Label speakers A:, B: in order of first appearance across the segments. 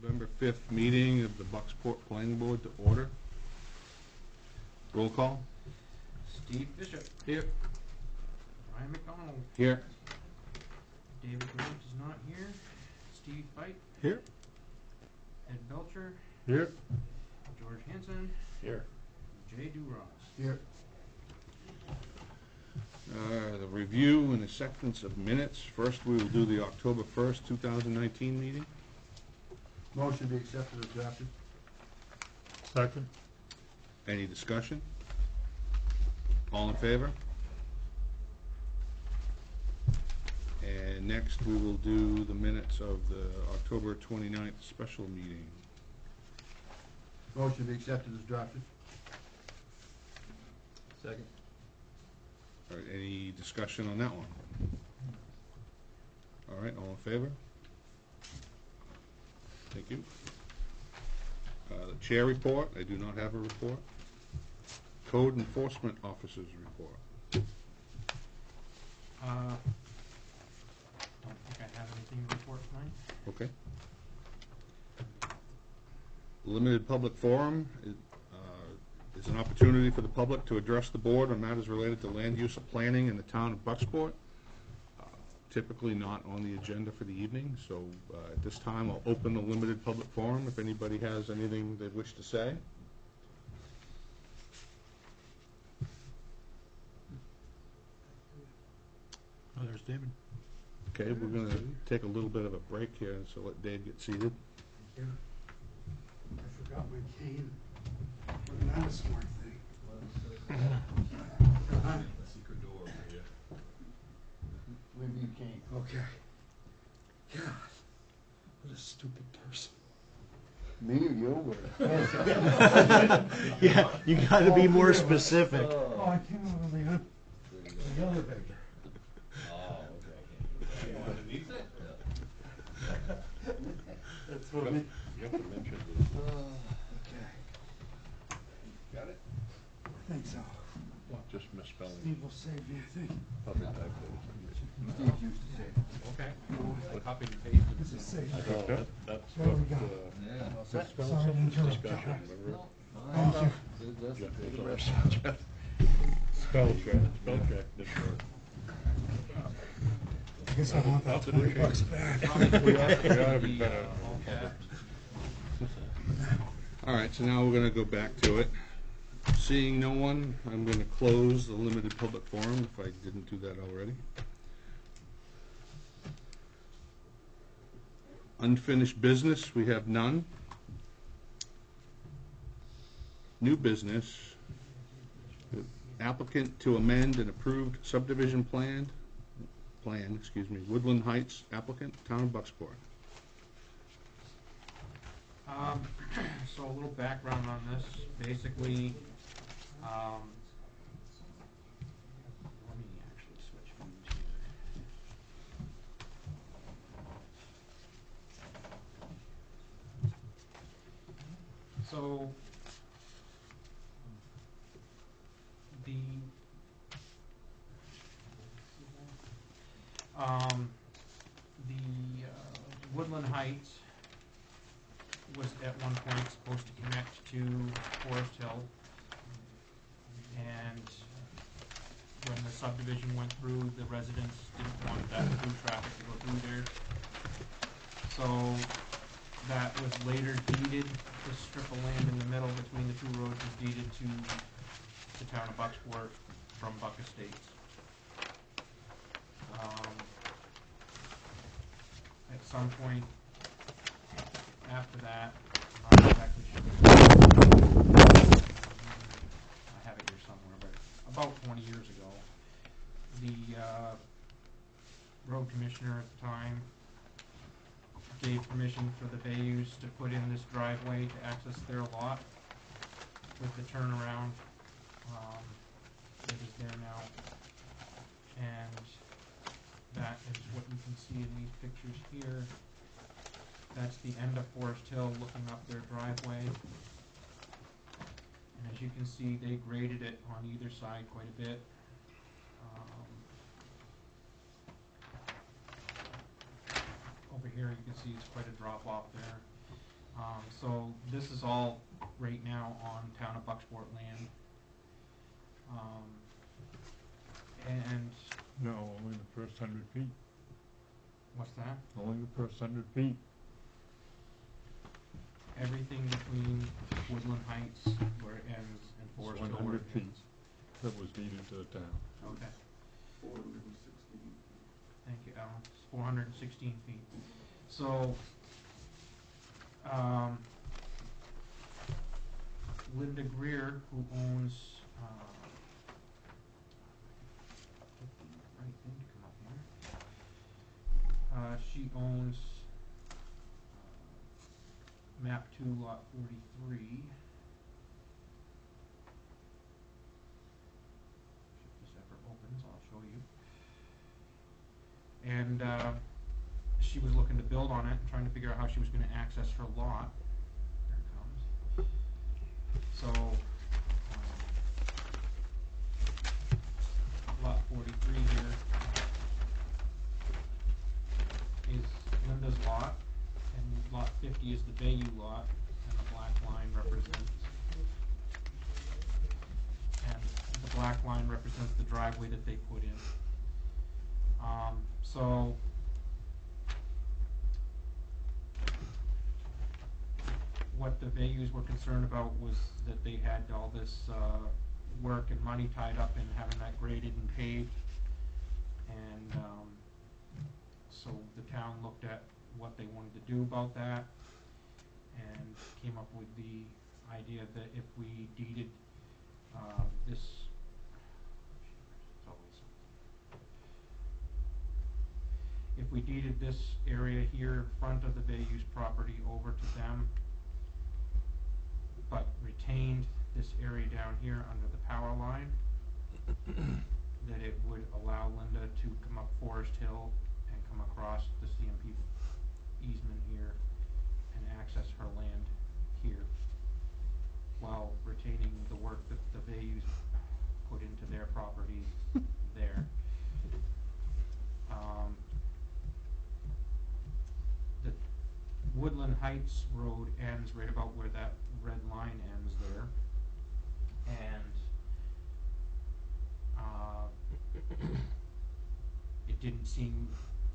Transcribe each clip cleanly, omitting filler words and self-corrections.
A: November 5th meeting of the Bucksport Planning Board to order. Roll call.
B: Steve Bishop.
A: Here.
B: Ryan McDonald.
A: Here.
B: David Grant is not here. Steve Fite.
A: Here.
B: Ed Belcher.
A: Here.
B: George Hansen.
A: Here.
B: Jay DuRoss.
C: Here.
A: The review and acceptance of minutes. First, we will do the October 1st, 2019 meeting.
C: Motion be accepted as drafted.
D: Second.
A: Any discussion? All in favor? And next, we will do the minutes of the October 29th special meeting.
C: Motion be accepted as drafted.
D: Second.
A: All right, any discussion on that one? All right, all in favor? Thank you. The chair report, I do not have a report. Code enforcement officers report.
B: Don't think I have anything to report tonight.
A: Okay. Limited public forum is an opportunity for the public to address the board on matters related to land use of planning in the town of Bucksport. Typically not on the agenda for the evening, so at this time I'll open the limited public forum if anybody has anything they wish to say.
D: Oh, there's David.
A: Okay, we're going to take a little bit of a break here, so let Dave get seated.
C: I forgot my cane. Wasn't that a smart thing?
D: Secret door over here.
C: Leave me a cane. Okay. God, what a stupid person. Me or you?
D: Yeah, you gotta be more specific.
C: Oh, I came over the elevator. That's what me.
D: You have to mention this.
C: Okay. Got it? I think so.
D: Just misspelling.
C: Steve will save me, I think.
D: Probably typed it.
C: Steve used to say it.
B: Okay. Copy and paste.
C: This is safe.
D: That's
C: There we
D: what,
C: go.
D: discussion, remember?
C: Thank you.
D: Spell check didn't work.
C: I guess I want that $20 back.
D: We ought to be better.
A: All right, so now we're going to go back to it. Seeing no one, I'm going to close the limited public forum if I didn't do that already. Unfinished business, we have none. New business, applicant to amend an approved subdivision plan, Woodland Heights applicant, town of Bucksport.
B: So a little background on this. Basically, let me actually switch views here. So the Woodland Heights was at one point supposed to connect to Forest Hill, and when the subdivision went through, the residents didn't want that through traffic to go through there. So that was later deeded. This strip of land in the middle between the two roads was deeded to the town of Bucksport from Buck Estates. At some point after that, I'm not exactly sure. I have it here somewhere, but about 20 years ago, the road commissioner at the time gave permission for the Bayous to put in this driveway to access their lot with the turnaround that is there now. And that is what you can see in these pictures here. That's the end of Forest Hill looking up their driveway. And as you can see, they graded it on either side quite a bit. Over here you can see it's quite a drop off there. So this is all right now on town of Bucksport land. And
D: No, only the first 100 feet.
B: what's that?
D: Only the first 100 feet.
B: Everything between Woodland Heights, where it ends, and Forest Hill, where it
D: 100 feet.
B: ends.
D: That was needed to the town.
B: Okay,
C: 416.
B: thank you, Alan. It's 416 feet. So, Linda Greer, who owns, right thing to come up here. She owns, map 2, lot 43. If this ever opens, I'll show you. And, she was looking to build on it, and trying to figure out how she was gonna access her lot. There it comes. So, lot 43 here is Linda's lot, and lot 50 is the Bayou lot, and the black line represents, the driveway that they put in. So, what the Bayous were concerned about was that they had all this, work and money tied up in having that graded and paved. And, so the town looked at what they wanted to do about that, and came up with the idea that if we deeded, this, it's always, if we deeded this area here in front of the Bayous property over to them, but retained this area down here under the power line, that it would allow Linda to come up Forest Hill and come across the CMP easement here and access her land here, while retaining the work that the Bayous put into their property there. The Woodland Heights Road ends right about where that red line ends there, and it didn't seem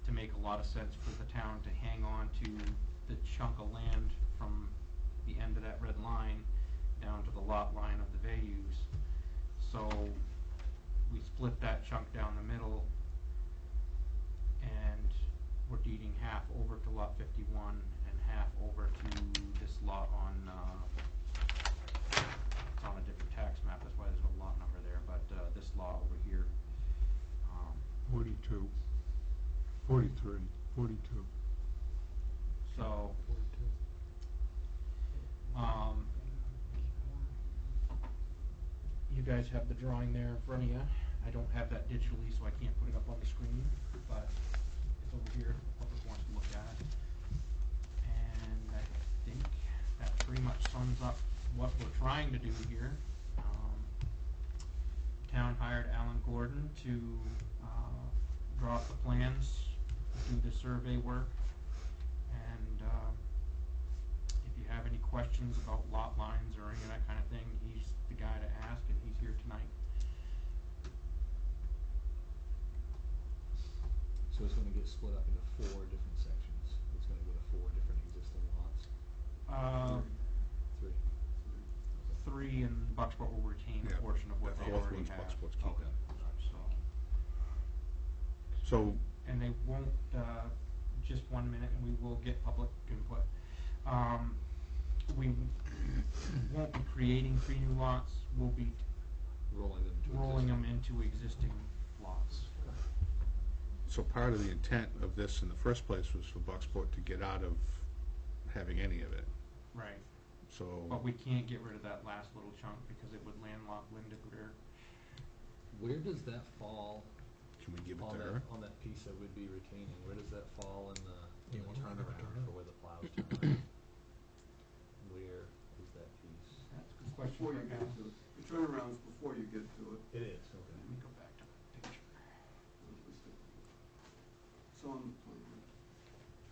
B: to make a lot of sense for the town to hang on to the chunk of land from the end of that red line down to the lot line of the Bayous. So we split that chunk down the middle, and we're deeding half over to lot 51 and half over to this lot on, it's on a different tax map, that's why there's no lot number there, but this lot over here.
D: 42, 43, 42.
B: So, you guys have the drawing there in front of you. I don't have that digitally, so I can't put it up on the screen, but it's over here if the public wants to look at it. And I think that pretty much sums up what we're trying to do here. Town hired Alan Gordon to draw up the plans, do the survey work, and if you have any questions about lot lines or any of that kind of thing, he's the guy to ask, and he's here tonight.
E: So it's gonna get split up into 4 different sections. It's gonna go to 4 different existing lots. 3.
B: 3 and Bucksport will retain a
A: Yeah,
B: portion of what
A: that
B: they
A: fourth
B: already
A: one's
B: have.
A: Bucksport's keeping.
E: Okay.
A: So,
B: And they won't, just 1 minute, and we will get public input. We won't be creating 3 new lots, we'll be rolling them into existing lots.
A: so part of the intent of this in the first place was for Bucksport to get out of having any of it,
B: Right.
A: so.
B: But we can't get rid of that last little chunk because it would landlock Linda Greer.
E: Where does that fall
A: Can we give it
E: on
A: to
E: that,
A: her?
E: on that piece that we'd be retaining? Where does that fall in the turnaround for where the plows turn around? Where is that piece?
B: That's a good question
C: Before
B: for
C: you get
B: Alan.
C: to it. The turnaround's before you get to it.
E: It is, okay.
B: Let me go back to the picture.
C: It's on the plan.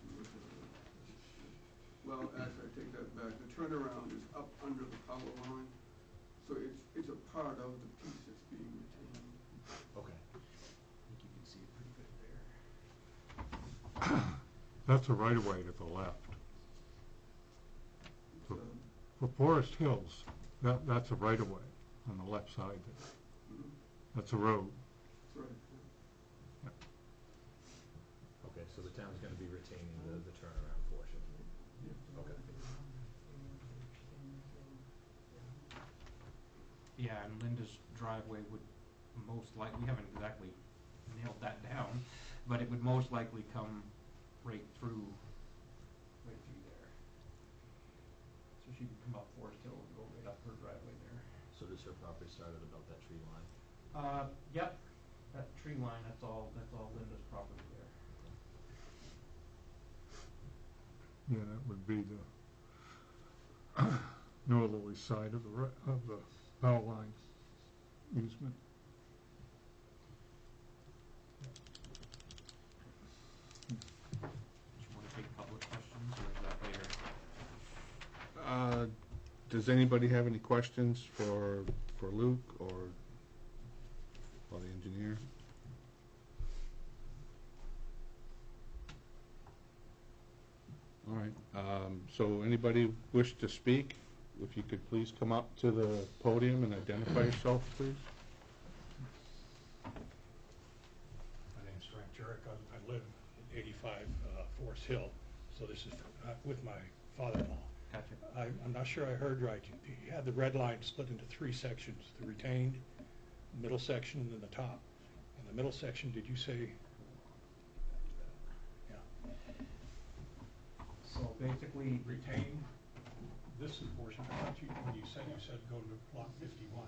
C: You look at it. Well, actually, I take that
D: That's a right-of-way to the left. For Forest Hills, that's a right-of-way on the left side there. That's a road.
E: Okay, so the town's gonna be retaining the turnaround portion. Okay.
B: Yeah, and Linda's driveway would most likely, we haven't exactly nailed that down, but it would most likely come right through there. So she could come up Forest Hill and go right up her driveway there.
E: So does her property start at about that tree line?
B: Yep, that tree line, that's all Linda's property there.
D: Yeah, that would be the northerly side of the power line easement.
B: Do you wanna take public questions, or is that later?
A: Does anybody have any questions for Luke or the engineer? All right, so anybody wish to speak? If you could please come up to the podium and identify yourself, please.
F: My name's Frank Jurek. I live at 85 Forest Hill, so this is with my father-in-law.
B: Gotcha.
F: I'm not sure I heard right. You had the red line split into three sections, the retained, middle section, and then the top. In the middle section, did you say? Yeah.
B: So basically,
F: Retained, this is the portion, I thought you said go to block 51.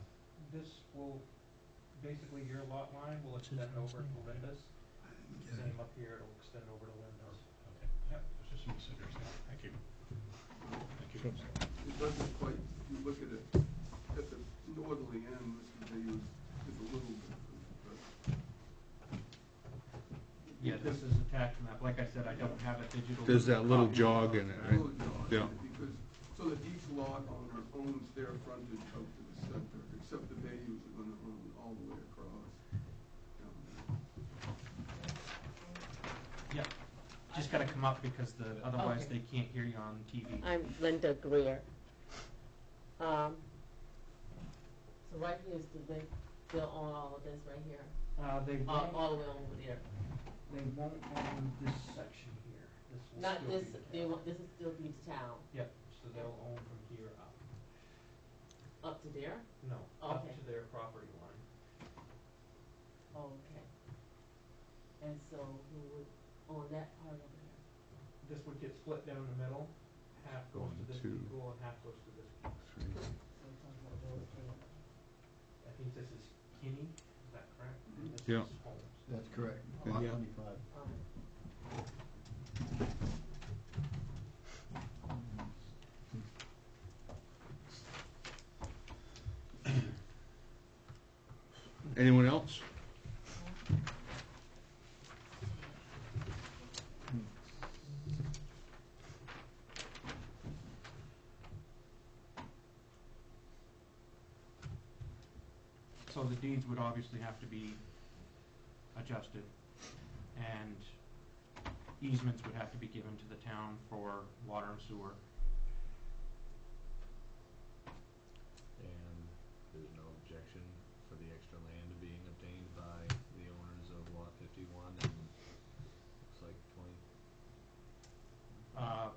B: this will, basically your lot line will extend over to Linda's. Same up here, it'll extend over to Linda's.
F: Okay, yeah, it's just a misunderstanding. Thank you. Thank you.
C: It doesn't quite, if you look at it, at the northerly end, Mr. Bayous is a little different, but.
B: Yeah, this is attached map. Like I said, I don't have a digital.
A: There's that little
B: copy.
A: jog in it, right?
C: Little jog,
A: Yeah.
C: because, so that each lot owner owns their frontage out to the center, except the Bayous are gonna own all the way across.
B: Yep. Just gotta come up because otherwise
G: Okay.
B: they can't hear you on TV.
G: I'm Linda Greer. So right here is they'll own all of this right here,
B: They won't,
G: all the way over there.
B: they won't own this section here. This will
G: Not
B: still
G: this,
B: be the
G: they
B: town.
G: want, this is still be the town,
B: Yep, so they'll own from here up.
G: up to there?
B: No, up
G: Okay.
B: to their property line.
G: Okay. And so who would own that part over there?
B: This would get split down the middle. Half goes to this
A: 1, 2,
B: people and half goes to this people.
A: 3.
G: So we're talking about those two.
B: I think this is Kinney, is that correct? And this
A: Yeah.
B: is Holmes.
C: That's correct.
A: Lot
C: Lot
A: Yeah.
C: 25.
A: Anyone else?
B: So the deeds would obviously have to be adjusted, and easements would have to be given to the town for water and sewer.
E: And there's no objection for the extra land being obtained by the owners of lot 51 and looks like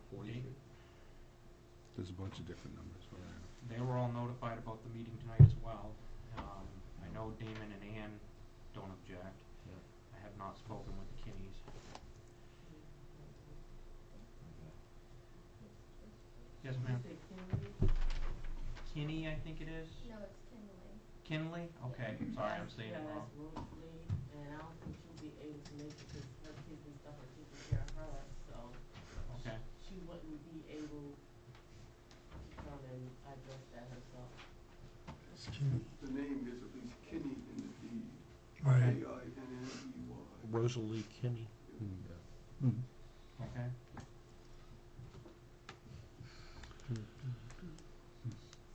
E: 40
B: They-
E: Street?
A: There's a bunch of different numbers.
B: They were all notified about the meeting tonight as well. I know Damon and Ann don't object.
E: Yeah.
B: I have not spoken with the Kinneys. Yes, ma'am.
G: Did you say Kinley?
B: Kinney, I think it is.
H: No, it's Kinley.
B: Kinley? Okay, sorry, I'm saying it wrong.
G: Yeah, that's Rosalie, and I don't think she'll be able to make it because her kids and stuff are taking care of her, so
B: Okay.
G: she wouldn't be able to come and address that herself.
C: The name is at least Kinney in the deed.
B: Right.
C: Kinney.
I: Rosalie Kinney.
B: Okay.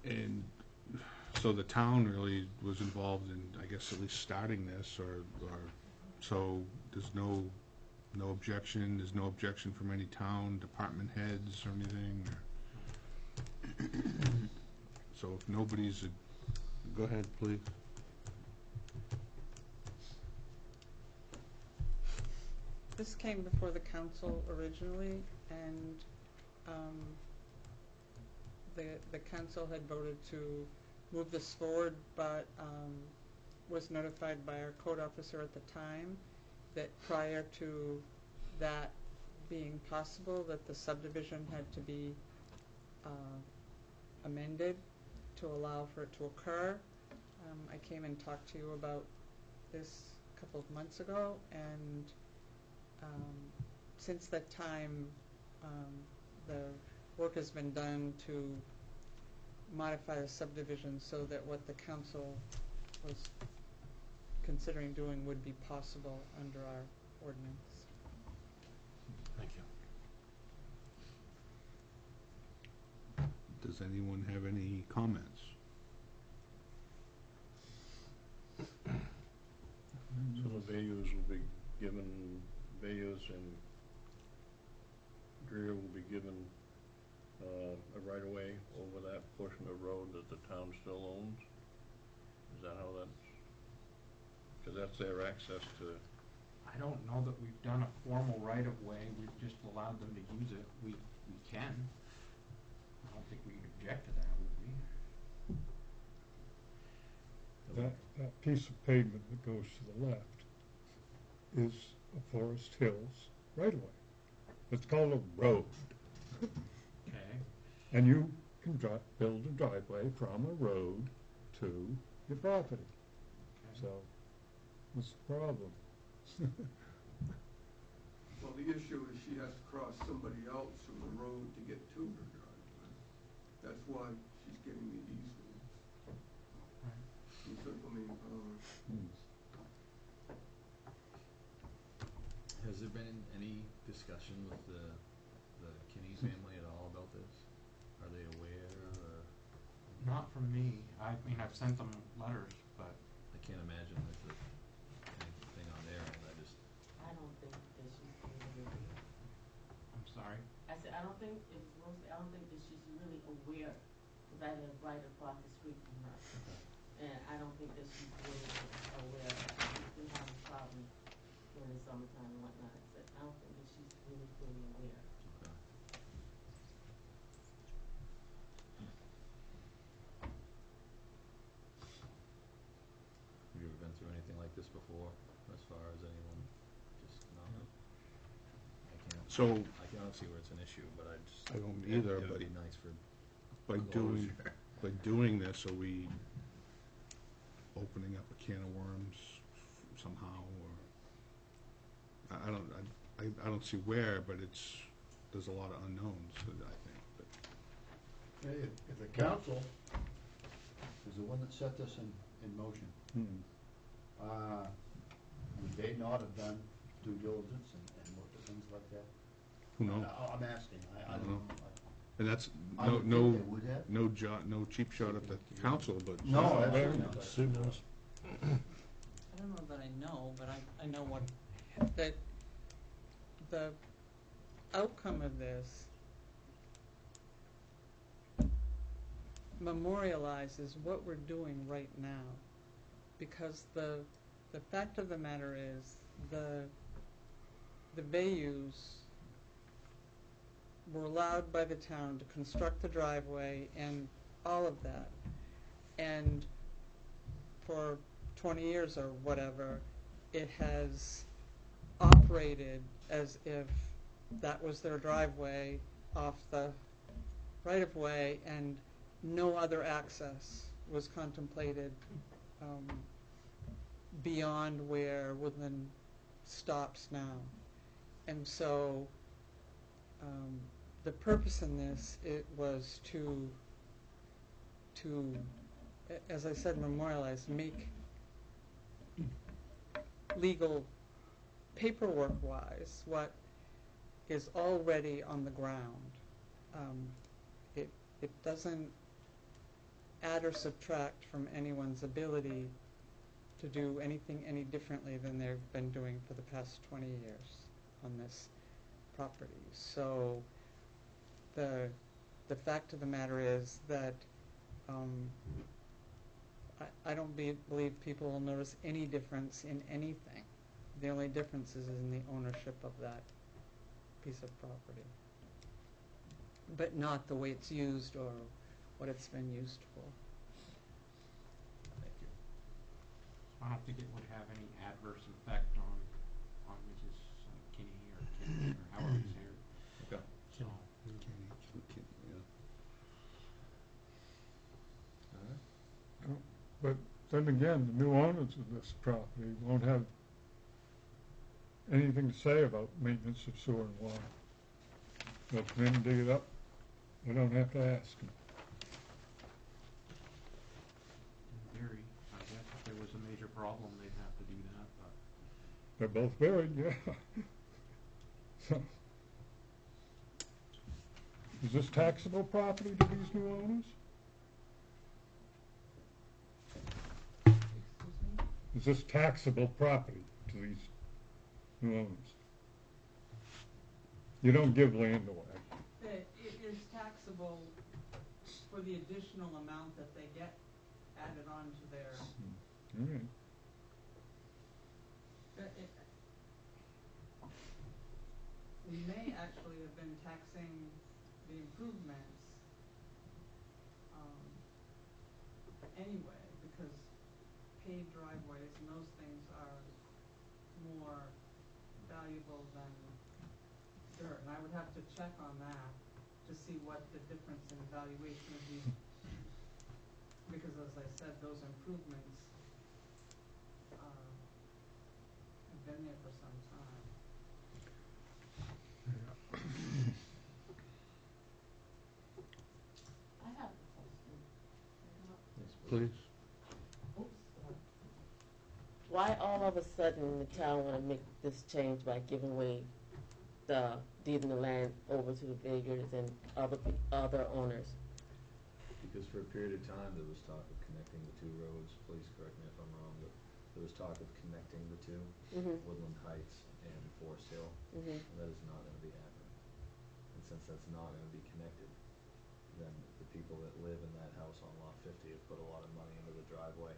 A: And so the town really was involved in, I guess, at least starting this, or so there's no no objection, there's no objection from any town department heads or anything? So if nobody's, go ahead, please.
H: This came before the council originally, and the council had voted to move this forward, but was notified by our code officer at the time that prior to that being possible, that the subdivision had to be amended to allow for it to occur. I came and talked to you about this a couple of months ago, and since that time, the work has been done to modify the subdivision so that what the council was considering doing would be possible under our ordinance.
F: Thank you.
A: Does anyone have any comments?
C: So the values will be given, values and Greer will be given a right-of-way over that portion of road that the town still owns? Is that how that's, because that's their access to,
B: I don't know that we've done a formal right-of-way, we've just allowed them to use it, we can. I don't think we'd object to that, would we?
D: That piece of pavement that goes to the left is a Forest Hills right-of-way. It's called a road,
B: Okay.
D: and you can build a driveway from a road to your property.
B: Okay.
D: So, what's the problem?
I: Well, the issue is she has to cross somebody else from the road to get to her driveway. That's why she's getting the easement.
B: Right.
I: And so, I mean,
E: Has there been any discussion with the Kinney family at all about this? Are they aware, or?
B: Not from me, I mean, I've sent them letters, but
E: I can't imagine there's anything on their end, I just,
G: I don't think that she's really aware.
B: I'm sorry.
G: I said, I don't think, it was mostly, I don't think that she's really aware, because I live right across the street from her. And I don't think that she's really aware that she's been having problems during the summertime and whatnot. I said, I don't think that she's really fully aware.
E: okay. Have you ever been through anything like this before, as far as anyone, just not?
A: So,
E: I cannot see where it's an issue, but I just.
A: I don't either,
E: It would
A: but
E: be nice for
A: by doing,
E: closure.
A: by doing this, are we opening up a can of worms somehow, or? I don't see where, but there's a lot of unknowns, I think, but.
C: if the council is the one that set this in motion, would they not have done due diligence and looked at things like that?
A: Who knows?
C: I'm asking, I don't
A: know.
C: know.
A: And that's
C: I
A: no,
C: would
A: no,
C: think they would have.
A: no cheap shot at the council, but.
C: No,
D: Very
C: absolutely
D: nice.
C: not.
D: Sue knows.
H: I don't know that I know, but I know what, that the outcome of this memorializes what we're doing right now. Because the fact of the matter is, the Bayous were allowed by the town to construct the driveway and all of that. And for 20 years or whatever, it has operated as if that was their driveway off the right-of-way, and no other access was contemplated beyond where Woodland stops now. And so the purpose in this, it was to, as I said, memorialize, make legal paperwork-wise what is already on the ground. It doesn't add or subtract from anyone's ability to do anything any differently than they've been doing for the past 20 years. on this property. So the fact of the matter is that I don't believe people will notice any difference in anything. The only difference is in the ownership of that piece of property, but not the way it's used or what it's been used for.
E: Thank you.
B: I don't think it would have any adverse effect on Mrs. Kinney or Kinney or however it's here.
A: Okay.
B: So,
D: But then again, the new owners of this property won't have anything to say about maintenance of sewer and water. They'll come in and dig it up. They don't have to ask them.
B: in theory, I guess if there was a major problem, they'd have to do that, but
D: They're both buried, yeah. So, is this taxable property to these new owners?
G: Excuse me?
D: Is this taxable property to these new owners? You don't give land away.
H: It is taxable for the additional amount that they get added on to their,
D: All right.
H: we may actually have been taxing the improvements anyway, because paved driveways and those things are more valuable than dirt. And I would have to check on that to see what the difference in valuation of these, because as I said, those improvements have been there for some time.
G: I have a question.
E: Yes,
A: Please.
G: Oops, sorry. Why all of a sudden the town wanna make this change by giving away deeding the land over to the Villiers and other owners?
E: Because for a period of time, there was talk of connecting the two roads, please correct me if I'm wrong, but there was talk of connecting the two,
G: Mm-hmm.
E: Woodland Heights and Forest Hill,
G: Mm-hmm.
E: and that is not gonna be happening. And since that's not gonna be connected, then the people that live in that house on lot 50 have put a lot of money into the driveway,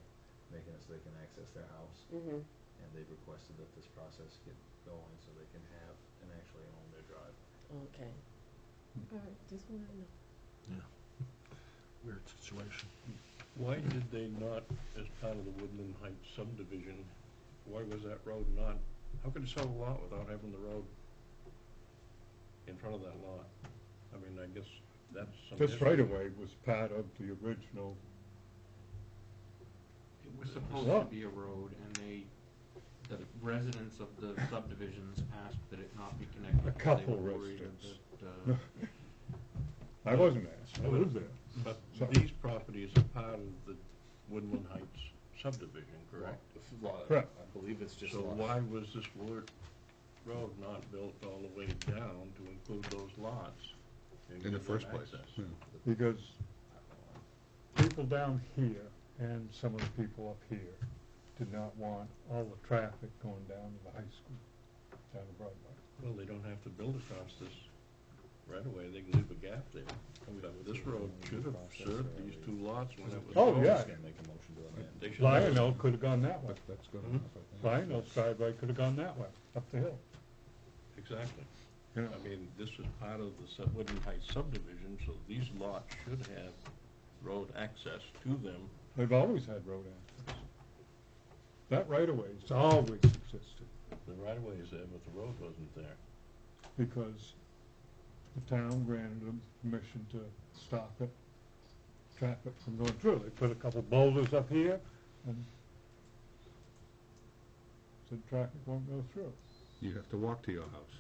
E: making it so they can access their house,
G: Mm-hmm.
E: and they've requested that this process get going so they can have and actually own their driveway.
G: Okay. All right, just wanted to know.
C: Weird situation. Why did they not, as part of the Woodland Heights subdivision, why was that road not, how could you sell a lot without having the road in front of that lot? I mean, I guess that's some.
D: This
C: history.
D: right-of-way was part of the original,
B: it was supposed
D: Well-
B: to be a road, and the residents of the subdivisions asked that it not be connected.
D: A
B: because
D: couple
B: they were worried
D: residents.
B: that,
D: I wasn't asked, I lived there.
C: But
D: So-
C: these properties are part of the Woodland Heights subdivision, correct?
D: Correct.
E: I believe it's just
C: So
E: lot.
C: why was this road not built all the way down to include those lots? and
A: In the
C: give them
A: first place.
C: access?
A: Yeah.
D: Because people down here and some of the people up here did not want all the traffic going down to the high school, down to Broadway.
C: Well, they don't have to build across this right away, they can leave a gap there. This road should have served these two lots when it was.
D: Oh,
C: built.
D: yeah.
E: Just gonna make a motion to amend.
C: They should
D: Lion
C: have-
D: Oak could have gone that way.
A: That's good
C: Mhm.
A: enough, I think.
D: Lion Oak driveway could have gone that way, up the hill.
C: Exactly.
D: You know,
C: I mean, this is part of the Woodland Heights subdivision, so these lots should have road access to them.
D: they've always had road access. That right-of-way's always existed,
C: The right of way is there, but the road wasn't there.
D: because the town granted them permission to stop it, traffic from going through. They put a couple boulders up here, and said traffic won't go through.
A: You have to walk to your house.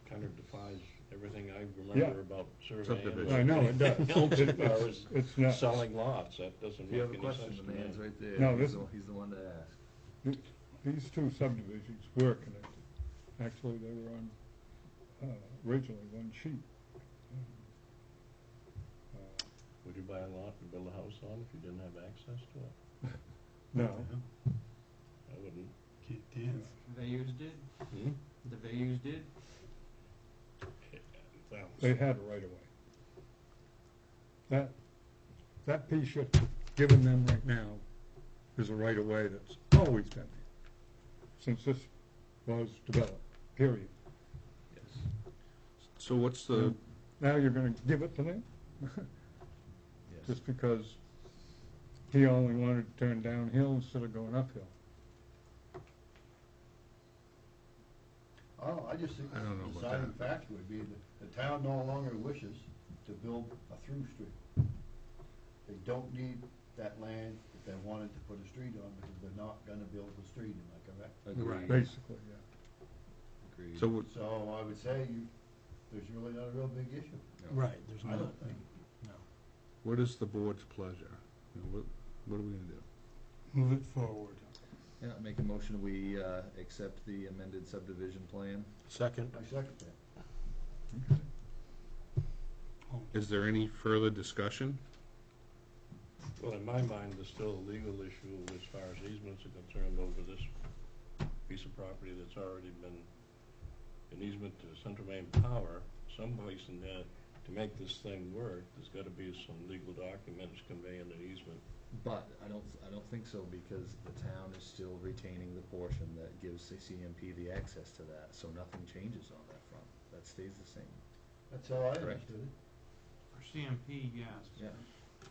C: Kind of defies everything I
D: Yeah.
C: remember about surveying.
A: Subdivision.
D: I know, it does.
C: As far as
D: It's not.
C: selling lots, that doesn't
E: If you
C: make
E: have a
C: any
E: question,
C: sense
E: the
C: to
E: man's
C: me.
E: right there.
D: No,
E: He's
D: this-
E: he's the one to ask.
D: These two subdivisions were connected. Actually, they were on, originally one sheet.
C: Would you buy a lot and build a house on if you didn't have access to it?
D: No,
C: I wouldn't.
B: the Vayus did,
C: Hmm?
B: the Vayus did.
D: they had a right of way. That piece you're giving them right now is a right of way that's always been there, since this was developed, period.
E: Yes.
A: So what's the,
D: Now you're gonna give it to them?
E: Yes.
D: Just because he only wanted to turn downhill instead of going uphill.
J: Oh, I just think
A: I don't know
J: the
A: about
J: deciding
A: that.
J: factor would be that the town no longer wishes to build a through street. They don't need that land if they wanted to put a street on, because they're not gonna build the street, am I correct?
E: Agreed.
D: Basically, yeah.
E: Agreed.
A: so what-
J: So I would say there's really not a real big issue.
E: No.
F: Right, there's
J: I
F: not,
J: don't think.
F: no.
A: what is the board's pleasure? You know, what are we gonna do?
F: Move it forward.
E: Yeah, make a motion, we accept the amended subdivision plan.
F: Second.
J: I second that.
A: Is there any further discussion?
C: Well, in my mind, there's still a legal issue as far as easements are concerned over this piece of property that's already been an easement to Central Maine Power. Someplace in there, to make this thing work, there's gotta be some legal documents conveying an easement.
E: But I don't think so, because the town is still retaining the portion that gives the CMP the access to that, so nothing changes on that front. That stays the same.
J: That's how I
E: Correct.
J: understood it.
B: For CMP, yes.
E: Yeah.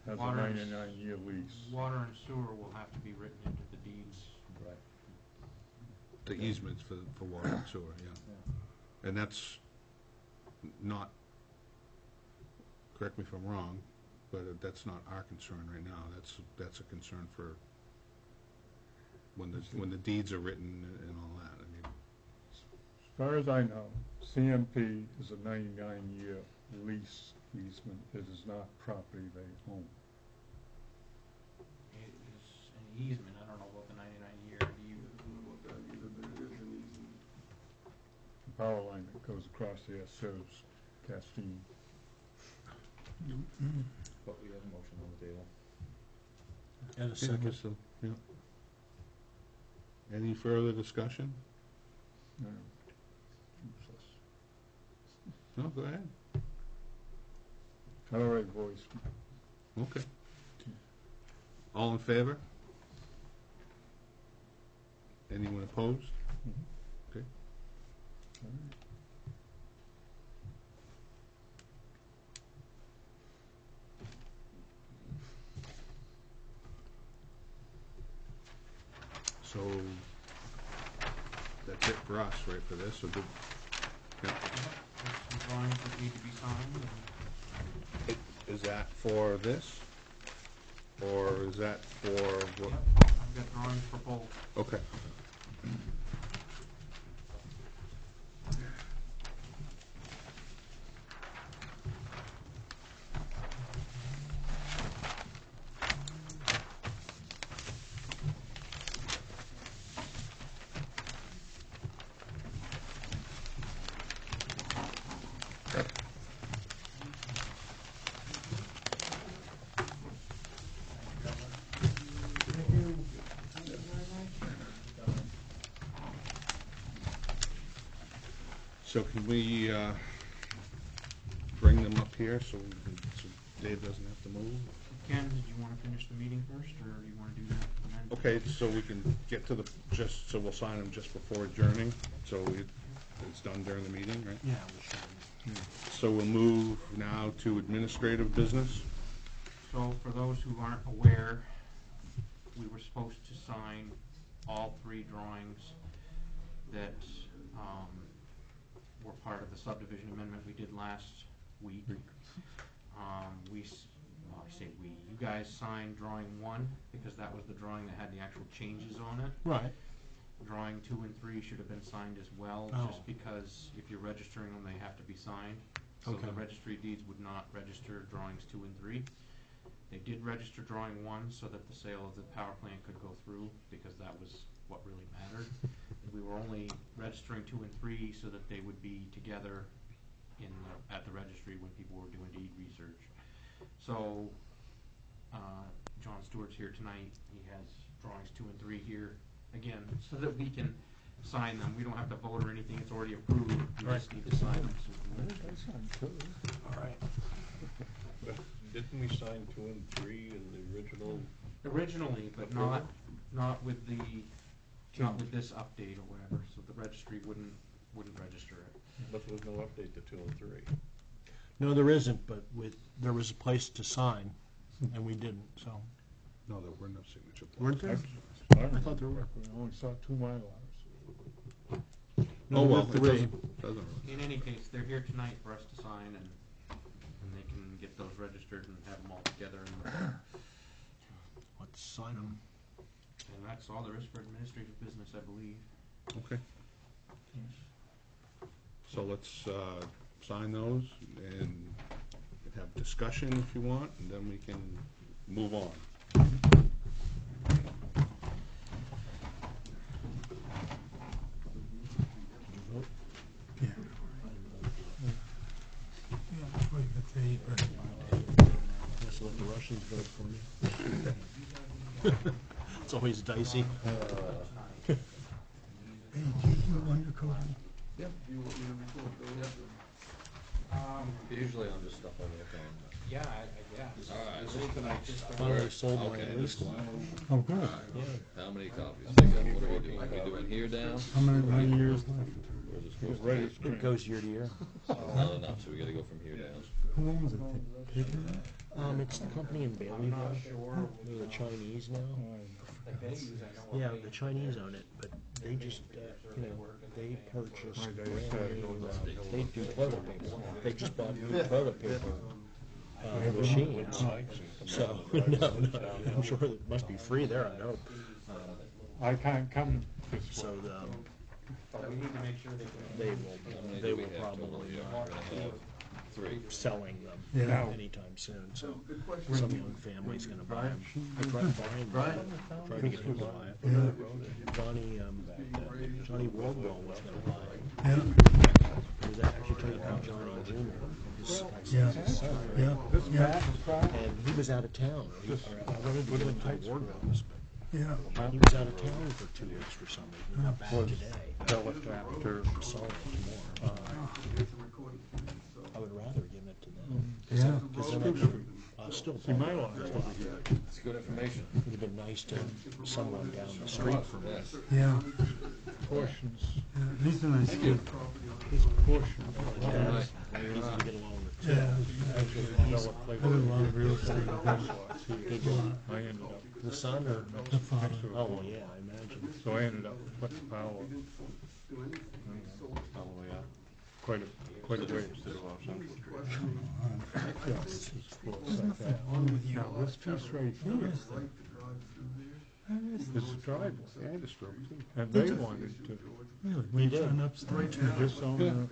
D: Has a
B: Water and
D: 99-year lease.
B: Water and sewer will have to be written into the deeds.
E: Right.
A: The easements for water and sewer, yeah.
E: Yeah.
A: And that's not, correct me if I'm wrong, but that's not our concern right now. That's a concern for when the deeds are written and all that. I mean,
D: As far as I know, CMP is a 99-year lease easement. It is not property they own.
B: It is an easement, I don't know about the 99-year, do you?
I: I don't know about that either, but it is an easement.
D: The power line that goes across there serves Castine.
E: But we have a motion on the table.
F: And a
A: yeah,
F: second.
A: so, yeah. Any further discussion?
D: Useless.
A: No, go ahead.
D: All right, boys.
A: Okay. All in favor? Anyone opposed? Okay.
D: All right.
A: So, that's it for us, right, for this, so did, yeah.
B: There's some drawings that need to be signed, and
A: Is that for this? Or is that for what?
B: yep, I've got drawings for both.
A: Okay. So can we, bring them up here so Dave doesn't have to move?
B: Ken, did you wanna finish the meeting first, or do you wanna do that and then?
A: Okay, so we can get to the, so we'll sign them just before adjourning, so it's done during the meeting, right?
F: Yeah, we should.
A: So we'll move now to administrative business.
B: So for those who aren't aware, we were supposed to sign all three drawings that, were part of the subdivision amendment we did last week. I say we, you guys signed drawing 1, because that was the drawing that had the actual changes on it.
F: Right.
B: Drawing 2 and 3 should have been signed as well,
F: Oh.
B: just because if you're registering them, they have to be signed. So
F: Okay.
B: the registry deeds would not register drawings 2 and 3. They did register drawing 1 so that the sale of the power plant could go through, because that was what really mattered. We were only registering 2 and 3 so that they would be together at the registry when people were doing deed research. So, John Stewart's here tonight. He has drawings 2 and 3 here, again, so that we can sign them. We don't have to vote or anything, it's already approved, we just need to sign them.
C: All right. But didn't we sign 2 and 3 in the original?
B: Originally, but not with this update or whatever, so the registry wouldn't register it.
C: But there was no update to 2 and 3.
K: No, there isn't, but there was a place to sign, and we didn't, so.
A: No, there were no signature
K: Weren't
A: blocks.
K: there?
D: I
K: thought there were.
D: We only saw 2 Mylars.
A: Oh, well, it
K: Three.
A: doesn't really.
B: In any case, they're here tonight for us to sign, and they can get those registered and have them all together, and
K: Let's sign them.
B: that's all there is for administrative business, I believe.
A: Okay. So let's sign those and have discussion if you want, and then we can move on.
K: Just let the Russians vote for me. It's always dicey.
E: Usually I'm just stuff on your phone.
B: Yeah, I guess.
K: Finally sold my waste one.
D: Oh, good.
E: How many copies? What are we doing? Are we doing here down?
D: How many years left?
E: Or is it supposed to be?
K: It goes year to year.
E: Not enough, so we gotta go from here down.
D: Who owns it?
K: It's the company in Baileyville. They're the Chinese now. Yeah, the Chinese own it, but they just, they purchased
D: Right, they
K: brand
D: said
K: new, they do toilet paper. They just bought new toilet paper machines. So, no, I'm sure it must be free there, I hope.
D: I can't come this
K: So,
D: way.
B: But we need to make sure
K: they
E: How many
K: will,
E: do
K: they
E: we
K: will
E: have total?
K: probably
E: Yeah,
K: not
E: we're gonna have 3.
K: selling them
D: Yeah.
K: anytime soon, so
I: Good question.
K: some young family's gonna buy them. Brian tried to get him to buy it. Johnny Wardwell was gonna buy it. He was actually talking about Johnny Jr., his son, right?
D: This map is fine?
K: And he was out of town. I wanted to get him to the Wardwells, but
D: Yeah.
K: he was out of town for 2 weeks for some reason. He got back today.
D: Helicopter.
K: Saw it tomorrow.
I: It's a recording, so.
K: I would rather give it to them.
D: Yeah.
K: Because then I'll still
D: See, my lot is over here.
E: It's good information.
K: It would have been nice to have someone down the street from me.
D: Yeah. Portions. These are nice. This portion.
K: Easy to get along with.
D: Yeah. I did a lot of real estate investments here. I ended up,
K: The son or?
D: the father.
K: Oh, well, yeah, I imagine.
D: So I ended up with power
C: Oh, yeah.
D: quite a ways to the Los Angeles. Now, this piece right here is the driveway.
A: And a stroke, too.
D: And they wanted to.
H: Really?
K: We did.
D: This owner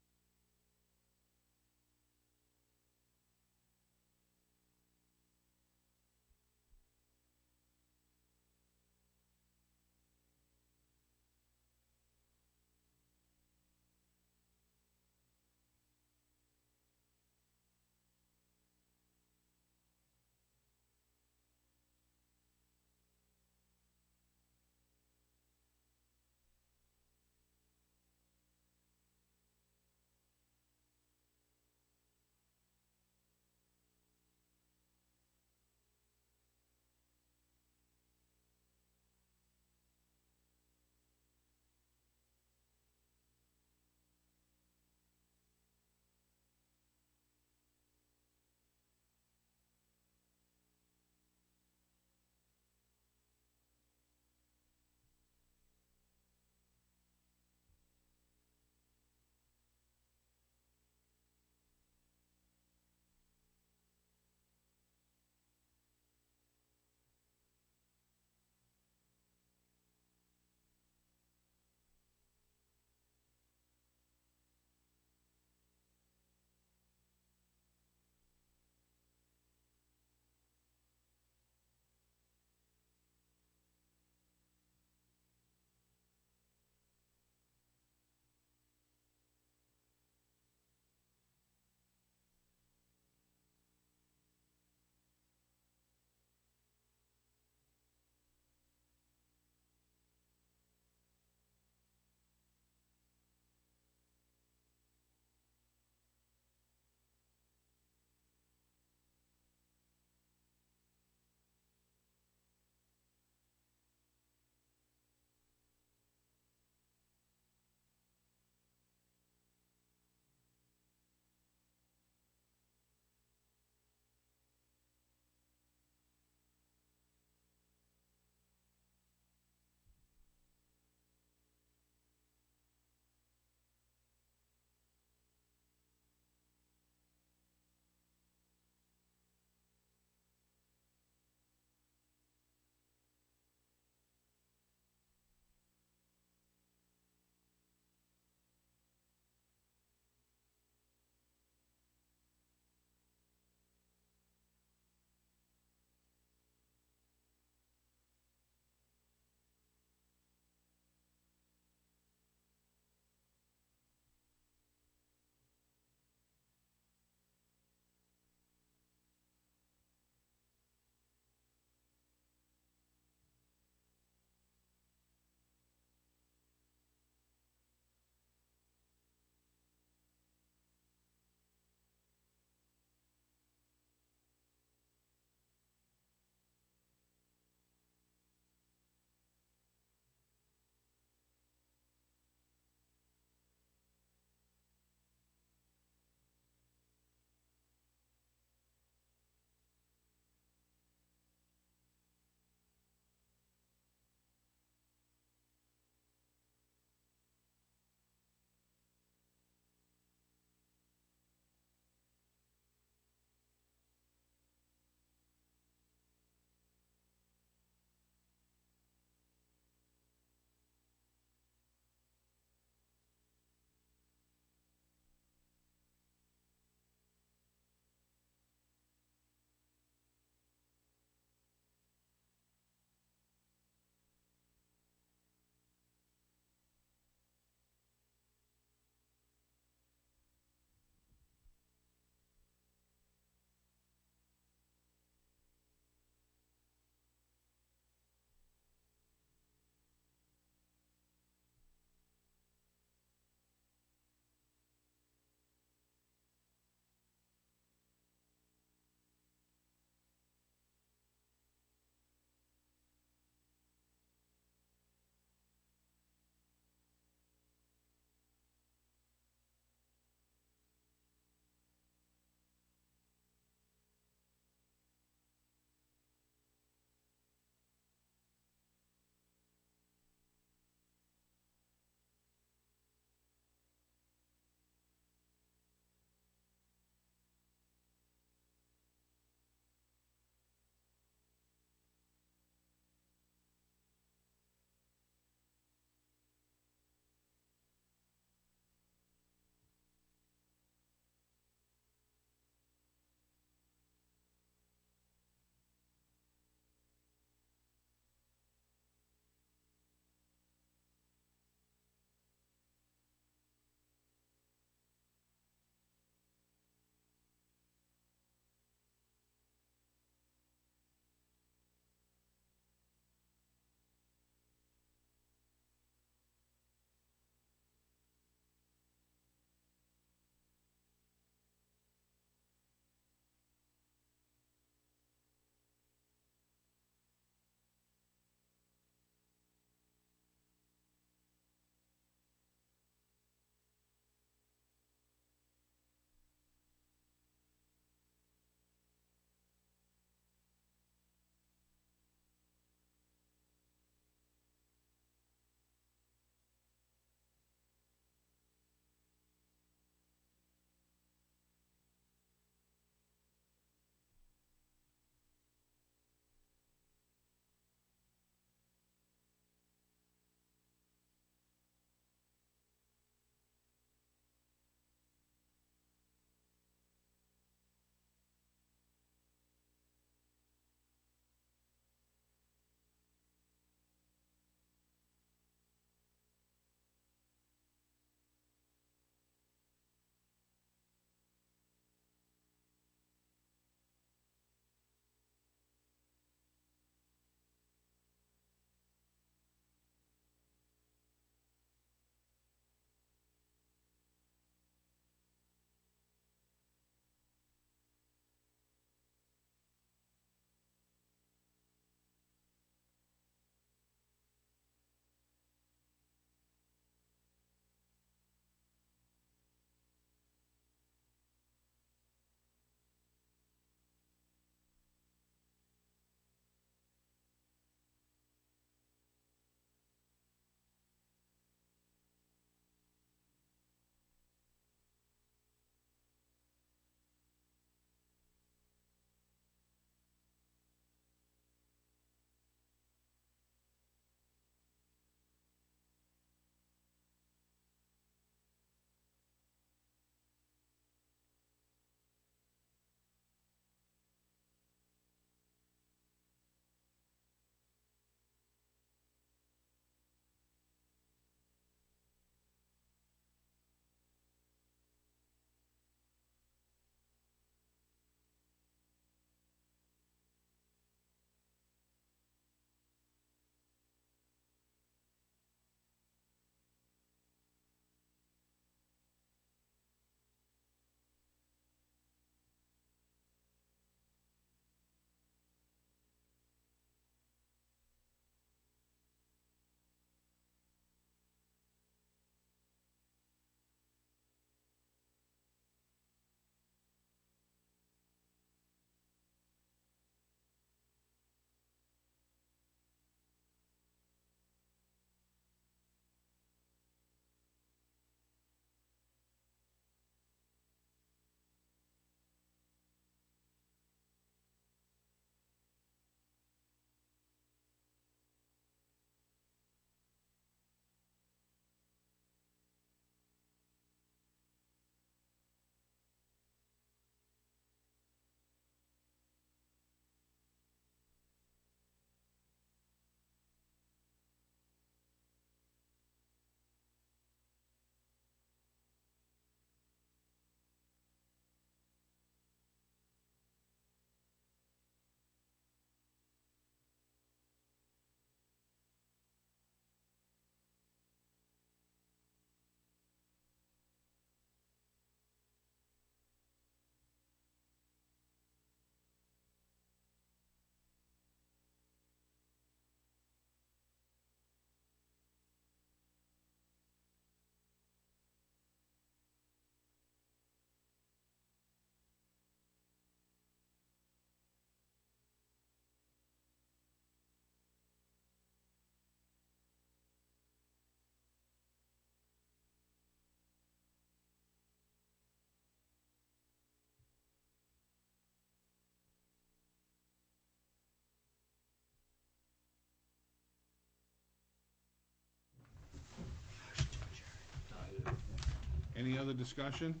A: Any other discussion?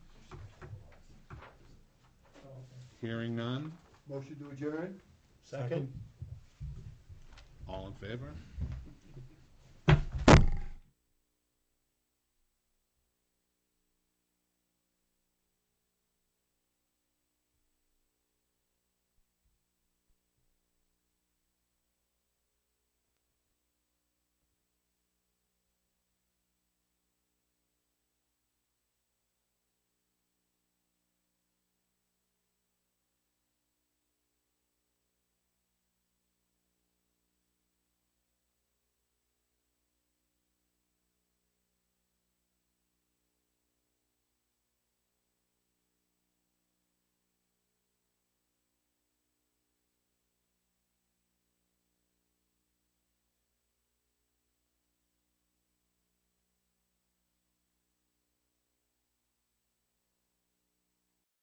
A: Hearing none.
J: Motion to adjourn?
K: Second?
A: All in favor?